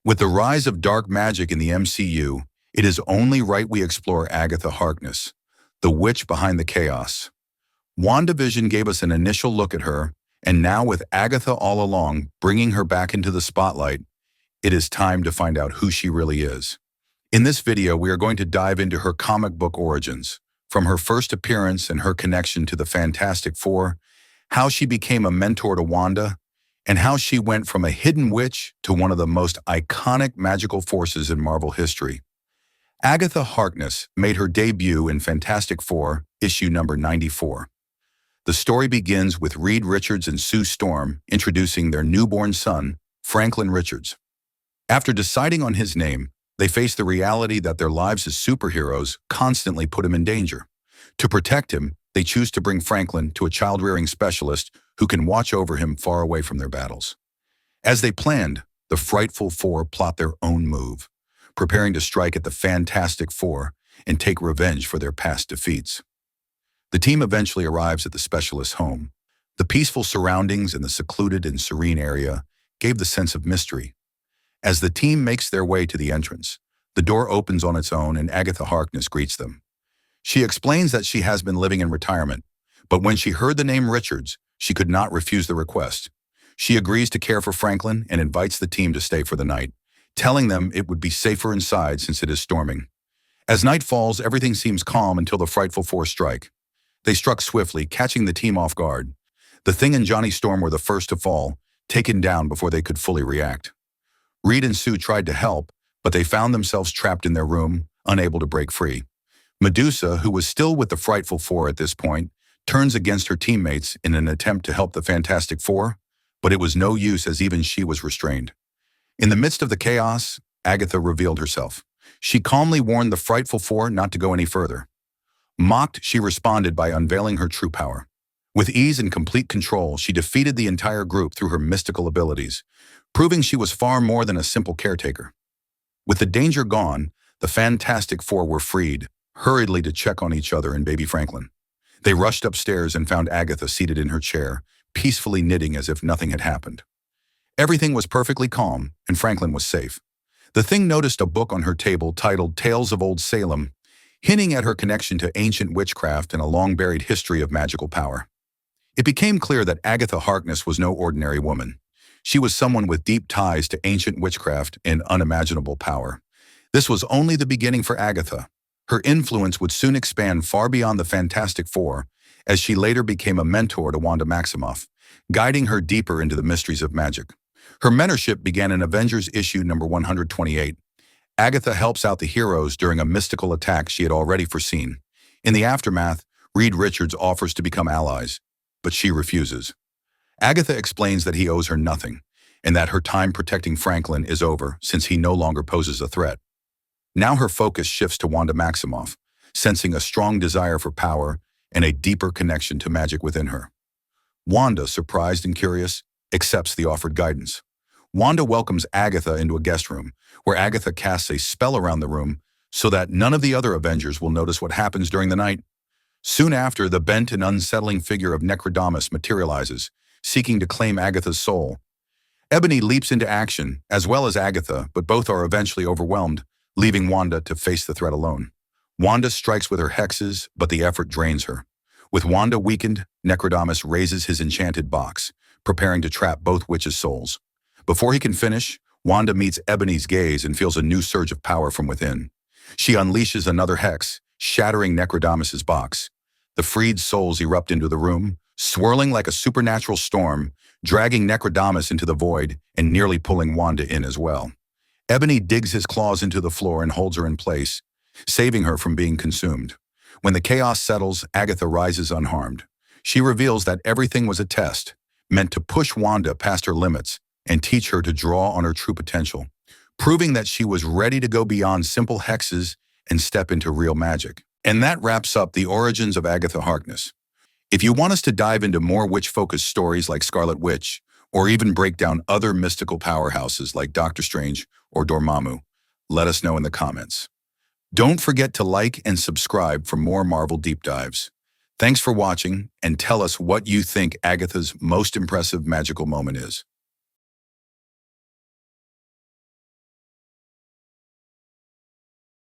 With the rise of dark magic in the MCU, it is only right we explore Agatha Harkness, the witch behind the chaos. WandaVision gave us an initial look at her, and now with Agatha all along bringing her back into the spotlight, it is time to find out who she really is. In this video, we are going to dive into her comic book origins, from her first appearance and her connection to the Fantastic Four, how she became a mentor to Wanda, and how she went from a hidden witch to one of the most iconic magical forces in Marvel history. Agatha Harkness made her debut in Fantastic Four, issue number 94. The story begins with Reed Richards and Sue Storm introducing their newborn son, Franklin Richards. After deciding on his name, they face the reality that their lives as superheroes constantly put him in danger. To protect him, they choose to bring Franklin to a child-rearing specialist who can watch over him far away from their battles. As they planned, the Frightful Four plot their own move, preparing to strike at the Fantastic Four and take revenge for their past defeats. The team eventually arrives at the specialist's home. The peaceful surroundings and the secluded and serene area gave the sense of mystery. As the team makes their way to the entrance, the door opens on its own and Agatha Harkness greets them. She explains that she has been living in retirement, but when she heard the name Richards, she could not refuse the request. She agrees to care for Franklin and invites the team to stay for the night, telling them it would be safer inside since it is storming. As night falls, everything seems calm until the Frightful Four strike. They struck swiftly, catching the team off guard. The Thing and Johnny Storm were the first to fall, taken down before they could fully react. Reed and Sue tried to help, but they found themselves trapped in their room, unable to break free. Medusa, who was still with the Frightful Four at this point, turns against her teammates in an attempt to help the Fantastic Four, but it was no use as even she was restrained. In the midst of the chaos, Agatha revealed herself. She calmly warned the Frightful Four not to go any further. Mocked, she responded by unveiling her true power. With ease and complete control, she defeated the entire group through her mystical abilities, proving she was far more than a simple caretaker. With the danger gone, the Fantastic Four were freed, hurriedly to check on each other and baby Franklin. They rushed upstairs and found Agatha seated in her chair, peacefully knitting as if nothing had happened. Everything was perfectly calm, and Franklin was safe. The Thing noticed a book on her table titled Tales of Old Salem, hinting at her connection to ancient witchcraft and a long-buried history of magical power. It became clear that Agatha Harkness was no ordinary woman. She was someone with deep ties to ancient witchcraft and unimaginable power. This was only the beginning for Agatha. Her influence would soon expand far beyond the Fantastic Four, as she later became a mentor to Wanda Maximoff, guiding her deeper into the mysteries of magic. Her mentorship began in Avengers issue number 128. Agatha helps out the heroes during a mystical attack she had already foreseen. In the aftermath, Reed Richards offers to become allies, but she refuses. Agatha explains that he owes her nothing, and that her time protecting Franklin is over since he no longer poses a threat. Now her focus shifts to Wanda Maximoff, sensing a strong desire for power and a deeper connection to magic within her. Wanda, surprised and curious, accepts the offered guidance. Wanda welcomes Agatha into a guest room, where Agatha casts a spell around the room so that none of the other Avengers will notice what happens during the night. Soon after, the bent and unsettling figure of Necrodamus materializes, seeking to claim Agatha's soul. Ebony leaps into action, as well as Agatha, but both are eventually overwhelmed, leaving Wanda to face the threat alone. Wanda strikes with her hexes, but the effort drains her. With Wanda weakened, Necrodamus raises his enchanted box, preparing to trap both witches' souls. Before he can finish, Wanda meets Ebony's gaze and feels a new surge of power from within. She unleashes another hex, shattering Necrodamus's box. The freed souls erupt into the room, swirling like a supernatural storm, dragging Necrodamus into the void and nearly pulling Wanda in as well. Ebony digs his claws into the floor and holds her in place, saving her from being consumed. When the chaos settles, Agatha rises unharmed. She reveals that everything was a test, meant to push Wanda past her limits and teach her to draw on her true potential, proving that she was ready to go beyond simple hexes and step into real magic. And that wraps up the origins of Agatha Harkness. If you want us to dive into more witch-focused stories like Scarlet Witch, or even break down other mystical powerhouses like Doctorstrange or Dormammu, let us know in the comments. Don't forget to like and subscribe for more Marvel deep dives. Thanks for watching, and tell us what you think Agatha's most impressive magical moment is.